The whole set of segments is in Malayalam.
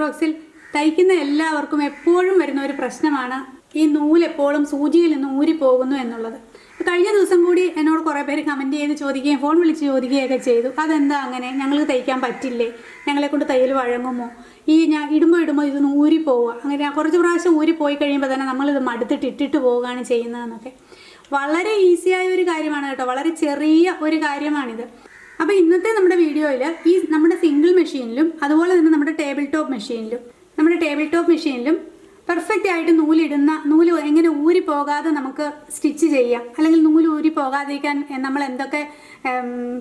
ഫ്രോക്സിൽ തയ്ക്കുന്ന എല്ലാവർക്കും എപ്പോഴും വരുന്ന ഒരു പ്രശ്നമാണ് ഈ നൂല് എപ്പോഴും സൂചിയിൽ നിന്ന് ഊരിപ്പോകുന്നു എന്നുള്ളത്. കഴിഞ്ഞ ദിവസം കൂടി എന്നോട് കുറേ പേര് കമൻറ്റ് ചെയ്ത് ചോദിക്കുകയും ഫോൺ വിളിച്ച് ചോദിക്കുകയൊക്കെ ചെയ്തു. അതെന്താ അങ്ങനെ, ഞങ്ങൾക്ക് തയ്ക്കാൻ പറ്റില്ലേ, ഞങ്ങളെ കൊണ്ട് തയ്യൽ വഴങ്ങുമോ, ഞാൻ ഇടുമ്പോൾ ഇത് ഊരിപ്പോവുക, അങ്ങനെ കുറച്ച് പ്രാവശ്യം ഊരിപ്പോയി കഴിയുമ്പോൾ തന്നെ നമ്മളിത് മടുത്തിട്ട് ഇട്ടിട്ട് പോവുകയാണ് ചെയ്യുന്നതെന്നൊക്കെ. വളരെ ഈസിയായ ഒരു കാര്യമാണ് കേട്ടോ, വളരെ ചെറിയ ഒരു കാര്യമാണിത്. അപ്പോൾ ഇന്നത്തെ നമ്മുടെ വീഡിയോയിൽ ഈ നമ്മുടെ സിംഗിൾ മെഷീനിലും അതുപോലെ തന്നെ നമ്മുടെ ടേബിൾ ടോപ്പ് മെഷീനിലും പെർഫെക്റ്റ് ആയിട്ട് നൂല് എങ്ങനെ ഊരി പോകാതെ നമുക്ക് സ്റ്റിച്ച് ചെയ്യാം, അല്ലെങ്കിൽ നൂല് ഊരി പോകാതിരിക്കാൻ നമ്മൾ എന്തൊക്കെ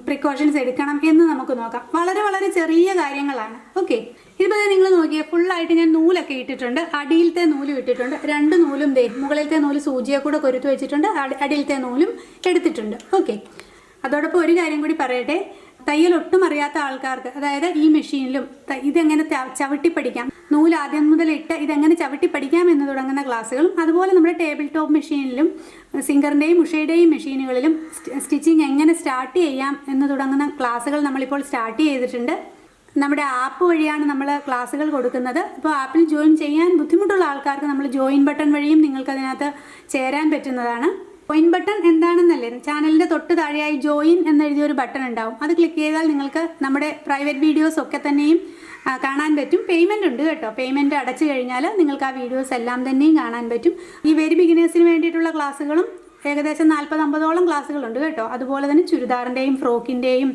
പ്രിക്കോഷൻസ് എടുക്കണം എന്ന് നമുക്ക് നോക്കാം. വളരെ വളരെ ചെറിയ കാര്യങ്ങളാണ്. ഓക്കെ, ഇതിപ്പോൾ നിങ്ങൾ നോക്കിയാൽ ഫുള്ളായിട്ട് ഞാൻ നൂലൊക്കെ ഇട്ടിട്ടുണ്ട്. അടിയിലത്തെ നൂലും ഇട്ടിട്ടുണ്ട്, രണ്ട് നൂലും മുകളിലത്തെ നൂല് സൂചിയെ കൂടെ കൊരുത്ത് വെച്ചിട്ടുണ്ട്, അടിയിലത്തെ നൂലും എടുത്തിട്ടുണ്ട്. ഓക്കെ, അതോടൊപ്പം ഒരു കാര്യം കൂടി പറയട്ടെ, തയ്യൽ ഒട്ടും അറിയാത്ത ആൾക്കാർക്ക്, അതായത് ഈ മെഷീനിലും ഇതെങ്ങനെ ചവിട്ടി പഠിക്കാം, നൂല് ആദ്യം മുതൽ ഇട്ട് ഇതെങ്ങനെ ചവിട്ടി പഠിക്കാം എന്ന് തുടങ്ങുന്ന ക്ലാസ്സുകളും, അതുപോലെ നമ്മുടെ ടേബിൾ ടോപ്പ് മെഷീനിലും സിംഗറിൻ്റെയും ഉഷയുടെയും മെഷീനുകളിലും സ്റ്റിച്ചിങ് എങ്ങനെ സ്റ്റാർട്ട് ചെയ്യാം എന്ന് തുടങ്ങുന്ന ക്ലാസ്സുകൾ നമ്മളിപ്പോൾ സ്റ്റാർട്ട് ചെയ്തിട്ടുണ്ട്. നമ്മുടെ ആപ്പ് വഴിയാണ് നമ്മൾ ക്ലാസ്സുകൾ കൊടുക്കുന്നത്. അപ്പോൾ ആപ്പിൽ ജോയിൻ ചെയ്യാൻ ബുദ്ധിമുട്ടുള്ള ആൾക്കാർക്ക് നമ്മൾ ജോയിൻ ബട്ടൺ വഴിയും നിങ്ങൾക്കതിനകത്ത് ചേരാൻ പറ്റുന്നതാണ്. ജോയിൻ ബട്ടൺ എന്താണെന്നല്ലേ, ചാനലിൻ്റെ തൊട്ട് താഴെയായി ജോയിൻ എന്നെഴുതിയൊരു ബട്ടൺ ഉണ്ടാവും. അത് ക്ലിക്ക് ചെയ്താൽ നിങ്ങൾക്ക് നമ്മുടെ പ്രൈവറ്റ് വീഡിയോസ് ഒക്കെ തന്നെയും കാണാൻ പറ്റും. പേയ്മെൻ്റ് ഉണ്ട് കേട്ടോ, പേയ്മെൻറ്റ് അടച്ചു കഴിഞ്ഞാൽ നിങ്ങൾക്ക് ആ വീഡിയോസ് എല്ലാം തന്നെയും കാണാൻ പറ്റും. ഈ വെരി ബിഗിനേഴ്സിന് വേണ്ടിയിട്ടുള്ള ക്ലാസ്സുകളും ഏകദേശം 40-50ഓളം ക്ലാസ്സുകളുണ്ട് കേട്ടോ. അതുപോലെ തന്നെ ചുരിദാറിൻ്റെയും ഫ്രോക്കിൻ്റെയും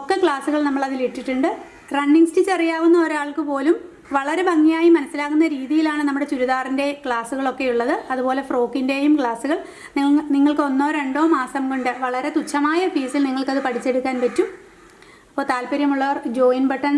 ഒക്കെ ക്ലാസ്സുകൾ നമ്മളതിൽ ഇട്ടിട്ടുണ്ട്. റണ്ണിങ് സ്റ്റിച്ച് അറിയാവുന്ന ഒരാൾക്ക് പോലും വളരെ ഭംഗിയായി മനസ്സിലാകുന്ന രീതിയിലാണ് നമ്മുടെ ചുരിദാറിൻ്റെ ക്ലാസ്സുകളൊക്കെ ഉള്ളത്. അതുപോലെ ഫ്രോക്കിൻ്റെയും ക്ലാസ്സുകൾ നിങ്ങൾക്ക് 1-2 മാസം കൊണ്ട് വളരെ തുച്ഛമായ ഫീസിൽ നിങ്ങൾക്കത് പഠിച്ചെടുക്കാൻ പറ്റും. അപ്പോൾ താല്പര്യമുള്ളവർ ജോയിൻ ബട്ടൺ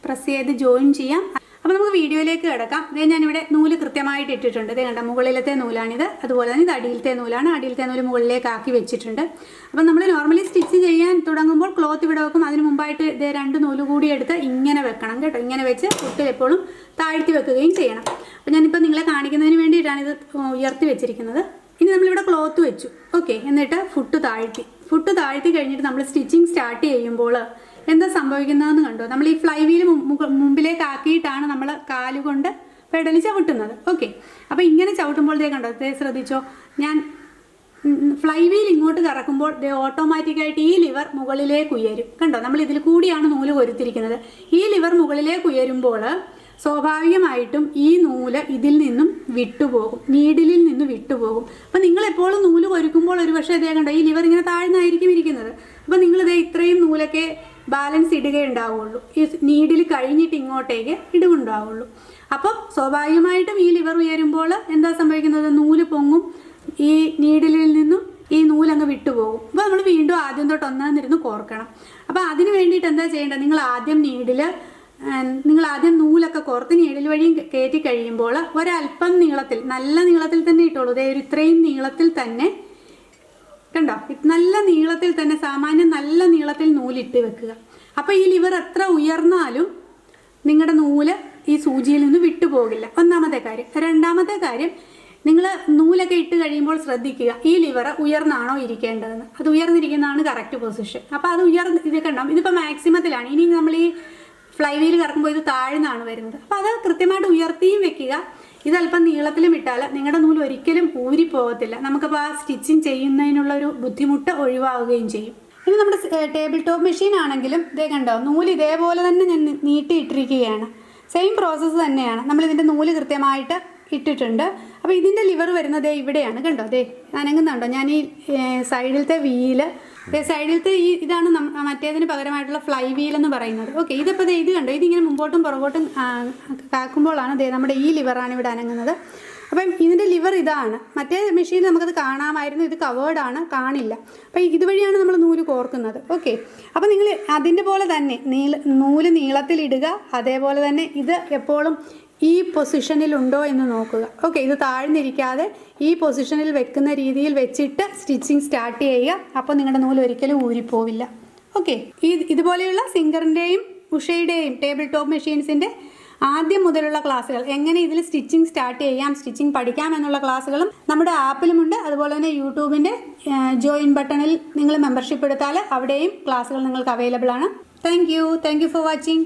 പ്രസ് ചെയ്ത് ജോയിൻ ചെയ്യാം. അപ്പോൾ നമുക്ക് വീഡിയോയിലേക്ക് കിടക്കാം. ഞാനിവിടെ നൂല് കൃത്യമായിട്ട് ഇട്ടിട്ടുണ്ട്. ഇത് കണ്ട, മുകളിലത്തെ നൂലാണിത്, അതുപോലെ തന്നെ ഇത് അടിയിലത്തെ നൂലാണ്. അടിയിലത്തെ നൂല് മുകളിലേക്ക് ആക്കി വെച്ചിട്ടുണ്ട്. അപ്പം നമ്മൾ നോർമലി സ്റ്റിച്ച് ചെയ്യാൻ തുടങ്ങുമ്പോൾ ക്ലോത്ത് ഇവിടെ വെക്കും. അതിന് മുമ്പായിട്ട് ഇത് 2 നൂല് കൂടി എടുത്ത് ഇങ്ങനെ വെക്കണം കേട്ടോ. ഇങ്ങനെ വെച്ച് ഫുട്ട് എപ്പോഴും താഴ്ത്തി വെക്കുകയും ചെയ്യണം. അപ്പോൾ ഞാനിപ്പോൾ നിങ്ങളെ കാണിക്കുന്നതിന് വേണ്ടിയിട്ടാണ് ഇത് ഉയർത്തി വെച്ചിരിക്കുന്നത്. ഇനി നമ്മളിവിടെ ക്ലോത്ത് വെച്ചു. ഓക്കെ, എന്നിട്ട് ഫുട്ട് താഴ്ത്തി കഴിഞ്ഞിട്ട് നമ്മൾ സ്റ്റിച്ചിങ് സ്റ്റാർട്ട് ചെയ്യുമ്പോൾ എന്താ സംഭവിക്കുന്നതെന്ന് കണ്ടോ. നമ്മൾ ഈ ഫ്ലൈ വീൽ മുമ്പിലേക്ക് ആക്കിയിട്ടാണ് നമ്മൾ കാലുകൊണ്ട് പെടലി ചവിട്ടുന്നത്. ഓക്കെ, അപ്പോൾ ഇങ്ങനെ ചവിട്ടുമ്പോഴത്തേ കണ്ടോ, ശ്രദ്ധിച്ചോ, ഞാൻ ഫ്ലൈ വീൽ ഇങ്ങോട്ട് കറക്കുമ്പോൾ ഓട്ടോമാറ്റിക്കായിട്ട് ഈ ലിവർ മുകളിലേക്ക് ഉയരും. കണ്ടോ, നമ്മൾ ഇതിൽ കൂടിയാണ് നൂല് കൊരുത്തിരിക്കുന്നത്. ഈ ലിവർ മുകളിലേക്ക് ഉയരുമ്പോൾ സ്വാഭാവികമായിട്ടും ഈ നൂല് ഇതിൽ നിന്നും വിട്ടുപോകും, നീഡിലിൽ നിന്ന് വിട്ടുപോകും. അപ്പം നിങ്ങളെപ്പോഴും നൂല് കൊരുക്കുമ്പോൾ ഒരു പക്ഷേ ഇതേ കണ്ടോ, ഈ ലിവർ ഇങ്ങനെ താഴ്ന്നായിരിക്കും ഇരിക്കുന്നത്. അപ്പം നിങ്ങളിതേ ഇത്രയും നൂലൊക്കെ ബാലൻസ് ഇടുകയുണ്ടാവുള്ളൂ, ഈ നീഡിൽ കഴിഞ്ഞിട്ട് ഇങ്ങോട്ടേക്ക് ഇടുകയുണ്ടാവുള്ളൂ. അപ്പം സ്വാഭാവികമായിട്ടും ഈ ലിവർ ഉയരുമ്പോൾ എന്താ സംഭവിക്കുന്നത്, നൂല് പൊങ്ങും, ഈ നീഡിലിൽ നിന്നും ഈ നൂലങ്ങ് വിട്ടുപോകും. അപ്പോൾ നമ്മൾ വീണ്ടും ആദ്യം തൊട്ട് ഒന്നാന്നിരുന്ന് കോർക്കണം. അപ്പോൾ അതിന് വേണ്ടിയിട്ട് എന്താ ചെയ്യേണ്ടത്, നിങ്ങൾ ആദ്യം നൂലൊക്കെ കോർത്ത് നീഡിൽ വഴിയും കയറ്റി കഴിയുമ്പോൾ ഒരല്പം നീളത്തിൽ, നല്ല നീളത്തിൽ തന്നെ ഇട്ടോളൂ. ഇത്രയും നീളത്തിൽ തന്നെ കണ്ടോ, നല്ല നീളത്തിൽ തന്നെ, സാമാന്യം നല്ല നീളത്തിൽ നൂലിട്ട് വെക്കുക. അപ്പോൾ ഈ ലിവർ എത്ര ഉയർന്നാലും നിങ്ങളുടെ നൂല് ഈ സൂചിയിൽ നിന്ന് വിട്ടുപോകില്ല. ഒന്നാമത്തെ കാര്യം. രണ്ടാമത്തെ കാര്യം, നിങ്ങൾ നൂലൊക്കെ ഇട്ട് കഴിയുമ്പോൾ ശ്രദ്ധിക്കുക, ഈ ലിവർ ഉയർന്നാണോ ഇരിക്കേണ്ടതെന്ന്. അത് ഉയർന്നിരിക്കുന്നതാണ് കറക്റ്റ് പൊസിഷൻ. അപ്പോൾ അത് ഇത് കണ്ടോ, ഇതിപ്പോൾ മാക്സിമത്തിലാണ്. ഇനി നമ്മൾ ഈ ഫ്ലൈ വീൽ കറക്കുമ്പോൾ ഇത് താഴ്ന്നാണ് വരുന്നത്. അപ്പോൾ അത് കൃത്യമായിട്ട് ഉയർത്തിയും വെക്കുക. ഇതല്പം നീളത്തിലും ഇട്ടാൽ നിങ്ങളുടെ നൂല് ഒരിക്കലും ഊരിപ്പോകത്തില്ല. നമുക്കപ്പോൾ ആ സ്റ്റിച്ചിങ് ചെയ്യുന്നതിനുള്ളൊരു ബുദ്ധിമുട്ട് ഒഴിവാകുകയും ചെയ്യും. ഇനി നമ്മുടെ ടേബിൾ ടോപ്പ് മെഷീൻ ആണെങ്കിലും ഇതേ കണ്ടോ, നൂല് ഇതേപോലെ തന്നെ ഞാൻ നീട്ടിയിട്ടിരിക്കുകയാണ്. സെയിം പ്രോസസ്സ് തന്നെയാണ്. നമ്മളിതിൻ്റെ നൂല് കൃത്യമായിട്ട് ഇട്ടിട്ടുണ്ട്. അപ്പോൾ ഇതിൻ്റെ ലിവർ വരുന്നത് ഇവിടെയാണ്. കണ്ടോ, അനങ്ങുന്നുണ്ടോ, ഞാൻ ഈ സൈഡിലത്തെ വീല്, സൈഡിലത്തെ ഇതാണ് മറ്റേതിന് പകരമായിട്ടുള്ള ഫ്ലൈ വീൽ എന്ന് പറയുന്നത്. ഓക്കെ, ഇതിപ്പോൾ ഇത് കണ്ടോ, ഇതിങ്ങനെ മുമ്പോട്ടും പുറകോട്ടും കാക്കുമ്പോഴാണ് നമ്മുടെ ഈ ലിവറാണ് ഇവിടെ അനങ്ങുന്നത്. അപ്പം ഇതിൻ്റെ ലിവർ ഇതാണ്. മറ്റേ മെഷീൻ നമുക്കത് കാണാമായിരുന്നു, ഇത് കവേർഡാണ്, കാണില്ല. അപ്പം ഇതുവഴിയാണ് നമ്മൾ നൂല് കോർക്കുന്നത്. ഓക്കെ, അപ്പോൾ നിങ്ങൾ അതിൻ്റെ പോലെ തന്നെ നൂല് നീളത്തിലിടുക. അതേപോലെ തന്നെ ഇത് എപ്പോഴും ഈ പൊസിഷനിലുണ്ടോ എന്ന് നോക്കുക. ഓക്കെ, ഇത് താഴ്ന്നിരിക്കാതെ ഈ പൊസിഷനിൽ വെക്കുന്ന രീതിയിൽ വെച്ചിട്ട് സ്റ്റിച്ചിങ് സ്റ്റാർട്ട് ചെയ്യുക. അപ്പോൾ നിങ്ങളുടെ നൂല് ഒരിക്കലും ഊരിപ്പോവില്ല. ഓക്കെ, ഇതുപോലെയുള്ള സിംഗറിൻ്റെയും ഉഷയുടെയും ടേബിൾ ടോപ്പ് മെഷീൻസിൻ്റെ ആദ്യം മുതലുള്ള ക്ലാസ്സുകൾ, എങ്ങനെ ഇതിൽ സ്റ്റിച്ചിങ് സ്റ്റാർട്ട് ചെയ്യാം, സ്റ്റിച്ചിങ് പഠിക്കാം എന്നുള്ള ക്ലാസ്സുകളും നമ്മുടെ ആപ്പിലുമുണ്ട്. അതുപോലെ തന്നെ യൂട്യൂബിൻ്റെ ജോയിൻ ബട്ടണിൽ നിങ്ങൾ മെമ്പർഷിപ്പ് എടുത്താൽ അവിടെയും ക്ലാസ്സുകൾ നിങ്ങൾക്ക് അവൈലബിൾ ആണ്. Thank you for watching.